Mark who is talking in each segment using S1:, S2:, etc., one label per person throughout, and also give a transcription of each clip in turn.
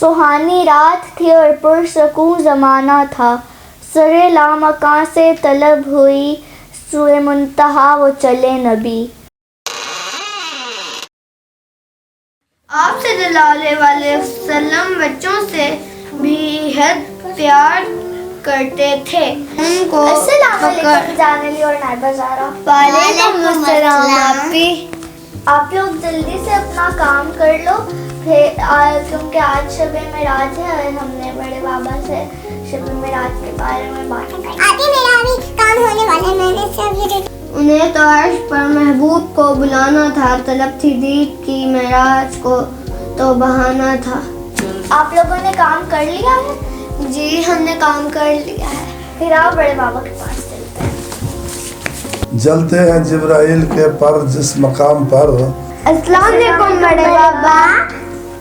S1: सुहानी रात थी और पुरसकून ज़माना था। सरे लामकां से तलब हुई सुए मुंतहा वो चले नबी। आप सल्लल्लाहु अलैहि वसल्लम बच्चों से बेहद प्यार करते थे। उनको आप लोग जल्दी से अपना काम कर लो क्योंकि आज शब मेराज है और हमने बड़े बाबा से शब मेराज के बारे में बात की।
S2: आगे मेरा भी काम होने वाला, मैंने सब
S1: उन्हें तो अर्श पर महबूब को बुलाना था, तलब थी दीद की मेराज को तो बहाना था। आप लोगों ने काम कर लिया है? जी हमने काम कर लिया है। फिर आओ बड़े बाबा के पास चलते हैं।
S3: जलते हैं जिब्राइल के पर जिस मकाम पर।
S1: अस्सलाम वालेकुम बड़े बाबा।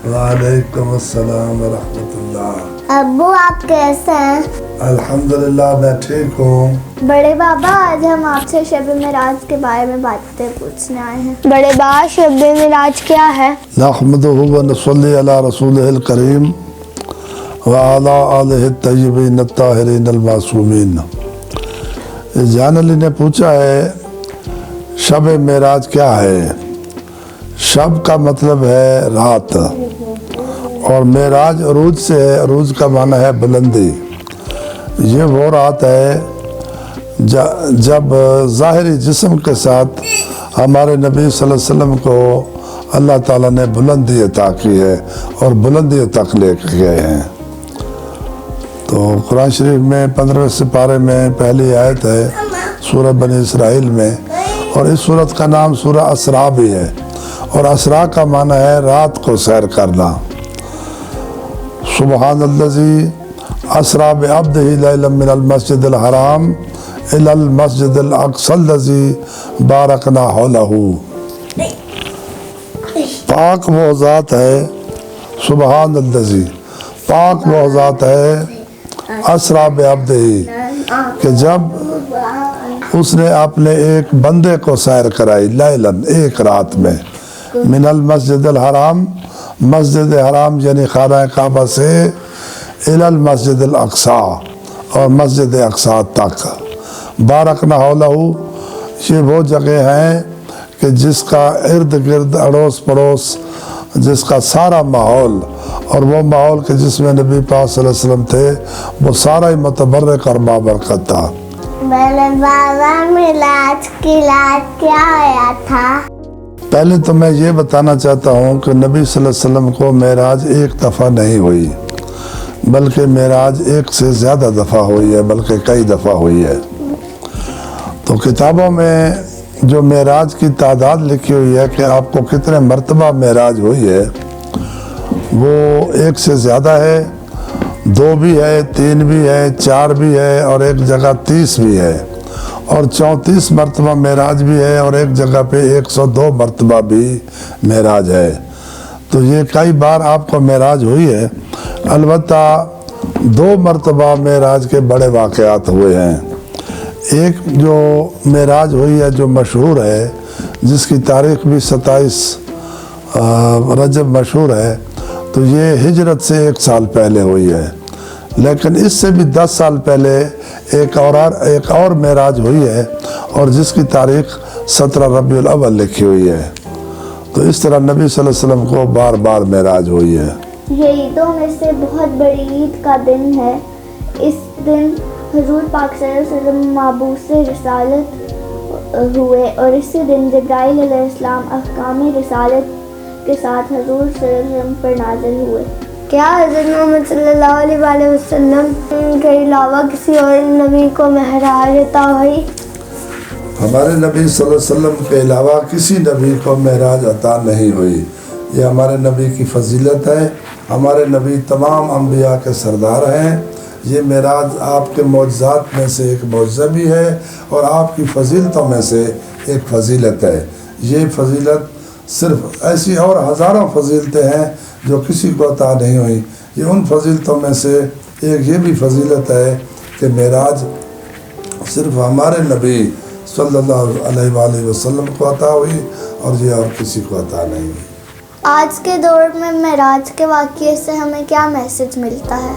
S3: वालेकुम अस्सलाम व रहमतुल्लाह।
S2: अब्बू आप कैसे हैं?
S3: अल्हम्दुलिल्लाह मैं ठीक हूँ।
S1: बड़े बाबा आज हम आपसे शब मेराज के बारे में बातें पूछने आए हैं। बड़े बाबा शब मेराज क्या है?
S3: नहमदुहु व नसल्ली अला रसूलिहिल करीम व अला आलिहि तय्यबीन अत्ताहिरीन अल मासूमीन। जान अली ने पूछा है शब मेराज क्या है। शब का मतलब है रात और मेराज अरूज से है। अरूज का माना है बुलंदी। ये वो रात है जब ज़ाहिरी जिस्म के साथ हमारे नबी सल्लल्लाहु अलैहि वसल्लम को अल्लाह ताला ने बुलंदी अता की है और बुलंदी तक ले गए हैं। तो कुरान शरीफ में 15वें सिपारे में पहली आयत है सूरह बनी इसराइल में, और इस सूरत का नाम सूरह असरा भी है। और असरा का माना है रात को सैर करना। सुबहानल्लज़ी असरा बिअब्दिही लैलन मिनल मस्जिदिल हराम इलल मस्जिदिल अक़सल्लज़ी बारकना हौलहू। पाक वो ज़ात है, सुबहानल्लज़ी पाक वो ज़ात है असरा बिअब्दिही कि जब उसने अपने एक बंदे को सैर कराई लैलन एक रात में मिनल मस्जिदिल हराम मस्जिद हराम यानी खाना काबा से इलल मस्जिदिल अक़सा और मस्जिद अक़सा तक। बारकना हौलहू ये वो जगह हैं कि जिसका इर्द गिर्द अड़ोस पड़ोस जिसका सारा माहौल और वो माहौल के जिसमें नबी पाक सल्लल्लाहु अलैहि वसल्लम थे वो सारा ही मुतबर्रक और बाबरकत था।
S2: मेरे बाबा मिलाद की रात क्या आया था?
S3: पहले तो मैं ये बताना चाहता हूँ कि नबी सल्लल्लाहु अलैहि वसल्लम को मेराज एक दफ़ा नहीं हुई, बल्कि मेराज एक से ज़्यादा दफ़ा हुई है, बल्कि कई दफ़ा हुई है। तो किताबों में जो मेराज की तादाद लिखी हुई है कि आपको कितने मरतबा मेराज हुई है, वो एक से ज़्यादा है, 2 भी है, 3 भी है, 4 भी है और एक जगह 30 भी है और 34 मरतबा मेराज भी है और एक जगह पे 102 मरतबा भी मेराज है। तो ये कई बार आपको मेराज हुई है। अलबत्ता 2 मरतबा मेराज के बड़े वाक़यात हुए हैं। एक जो मेराज हुई है जो मशहूर है, जिसकी तारीख़ भी 27 रजब मशहूर है, तो ये हिजरत से 1 साल पहले हुई है। लेकिन इससे भी 10 साल पहले एक और मेराज हुई है और जिसकी तारीख़ 17 रबीउल अव्वल लिखी हुई है। तो इस तरह नबी सल्लल्लाहु अलैहि वसल्लम को बार बार मेराज हुई है।
S1: ये ईदों में से बहुत बड़ी ईद का दिन है। इस दिन हुजूर पाक सल्लल्लाहु अलैहि वसल्लम माबूसे रिसालत हुए और इसी दिन जिब्राइल अलैहिस्सलाम अहकामी रिसालत के साथ हुजूर सल्लल्लाहु अलैहि वसल्लम पर नाज़िल हुए। क्या हज़रत मोहम्मद सल्लल्लाहु अलैहि वसल्लम के अलावा किसी और नबी को मेराज अता हुई?
S3: हमारे नबी सल्लल्लाहु अलैहि वसल्लम के अलावा किसी नबी को मेराज अता नहीं हुई। ये हमारे नबी की फजीलत है। हमारे नबी तमाम अम्बिया के सरदार हैं। ये मेराज आपके मौजज़ात में से एक मौजज़ा भी है और आपकी फजीलतों में से एक फजीलत है। ये फजीलत सिर्फ ऐसी और हज़ारों फजीलतें हैं जो किसी को अता नहीं हुई। ये उन फजीलतों में से एक ये भी फजीलत है कि मेराज सिर्फ हमारे नबी सल्लल्लाहु अलैहि वसल्लम को अता हुई और ये और किसी को अता नहीं हुई।
S1: آج کے دور میں معراج کے واقعے سے ہمیں کیا میسج ملتا ہے؟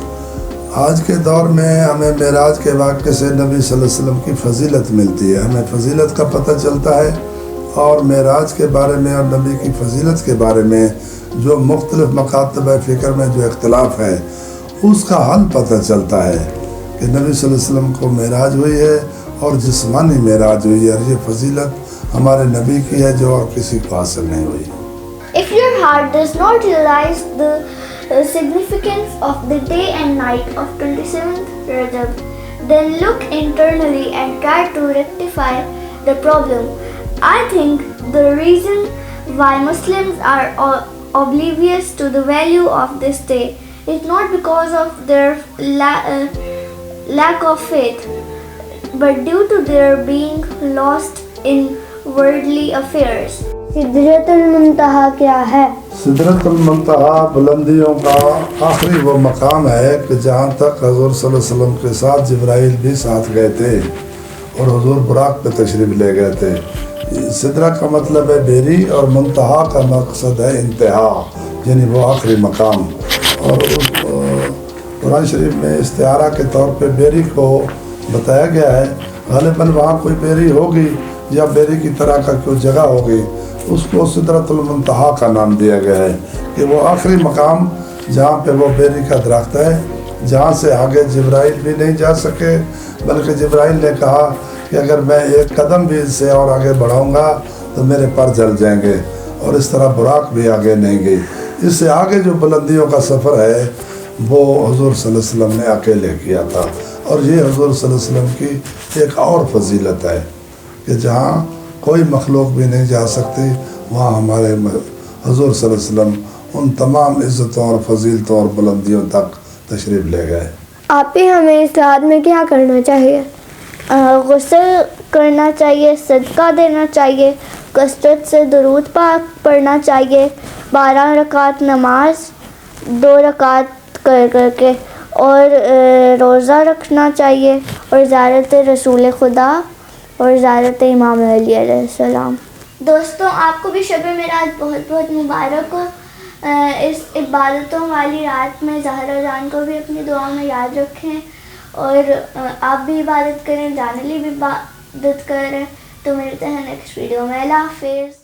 S3: آج کے دور میں ہمیں معراج کے واقعے سے نبی صلی اللہ علیہ وسلم کی فضیلت ملتی ہے، ہمیں فضیلت کا پتہ چلتا ہے، اور معراج کے بارے میں اور نبی کی فضیلت کے بارے میں جو مختلف مکاتب فکر میں جو اختلاف ہے اس کا حل پتہ چلتا ہے کہ نبی صلی اللہ علیہ وسلم کو معراج ہوئی ہے اور جسمانی معراج ہوئی ہے، اور یہ فضیلت ہمارے نبی کی ہے جو اور کسی کو حاصل نہیں ہوئی۔
S1: If your heart does not realize the significance of the day and night of 27th Rajab, then look internally and try to rectify the problem. I think the reason why Muslims are oblivious to the value of this day is not because of their lack of faith, but due to their being lost in worldly affairs.
S2: سدرۃ المنتہا کیا ہے؟
S3: سدرۃ المنتہا بلندیوں کا آخری وہ مقام ہے کہ جہاں تک حضور صلی اللہ علیہ وسلم کے ساتھ جبرائیل بھی ساتھ گئے تھے اور حضور براق پہ تشریف لے گئے تھے۔ سدرہ کا مطلب ہے بیری اور منتہا کا مقصد ہے انتہا، یعنی وہ آخری مقام۔ اور قرآن شریف میں استعارہ کے طور پہ بیری کو بتایا گیا ہے، غالباً وہاں کوئی بیری ہوگی یا بیری کی طرح کا کوئی جگہ ہوگی، اس کو سدرۃ المنتہا کا نام دیا گیا ہے کہ وہ آخری مقام جہاں پہ وہ بیری کا درخت ہے، جہاں سے آگے جبرائیل بھی نہیں جا سکے، بلکہ جبرائیل نے کہا کہ اگر میں ایک قدم بھی اس سے اور آگے بڑھاؤں گا تو میرے پر جل جائیں گے، اور اس طرح براق بھی آگے نہیں گئی۔ اس سے آگے جو بلندیوں کا سفر ہے وہ حضور صلی اللہ علیہ وسلم نے اکیلے کیا تھا، اور یہ حضور صلی اللہ علیہ وسلم کی ایک اور فضیلت ہے کہ جہاں کوئی مخلوق بھی نہیں جا سکتی وہاں ہمارے حضور صلی اللہ علیہ وسلم ان تمام عزتوں اور فضیلتوں اور بلندیوں تک تشریف لے گئے۔
S2: آپ ہی ہمیں اس رات میں کیا کرنا چاہیے؟
S1: غسل کرنا چاہیے، صدقہ دینا چاہیے، کثرت سے درود پاک پڑھنا چاہیے، 12 رکعت نماز 2 رکعت کر کے، اور روزہ رکھنا چاہیے، اور زیارت رسول خدا اور زیارت امام علی علیہ السلام۔ دوستوں، آپ کو بھی شب معراج بہت بہت مبارک ہو۔ اس عبادتوں والی رات میں زہرا جان کو بھی اپنی دعا میں یاد رکھیں، اور آپ بھی عبادت کریں، جان علی بھی عبادت کریں۔ تو ملتے ہیں نیکسٹ ویڈیو میں۔ اللہ حافظ۔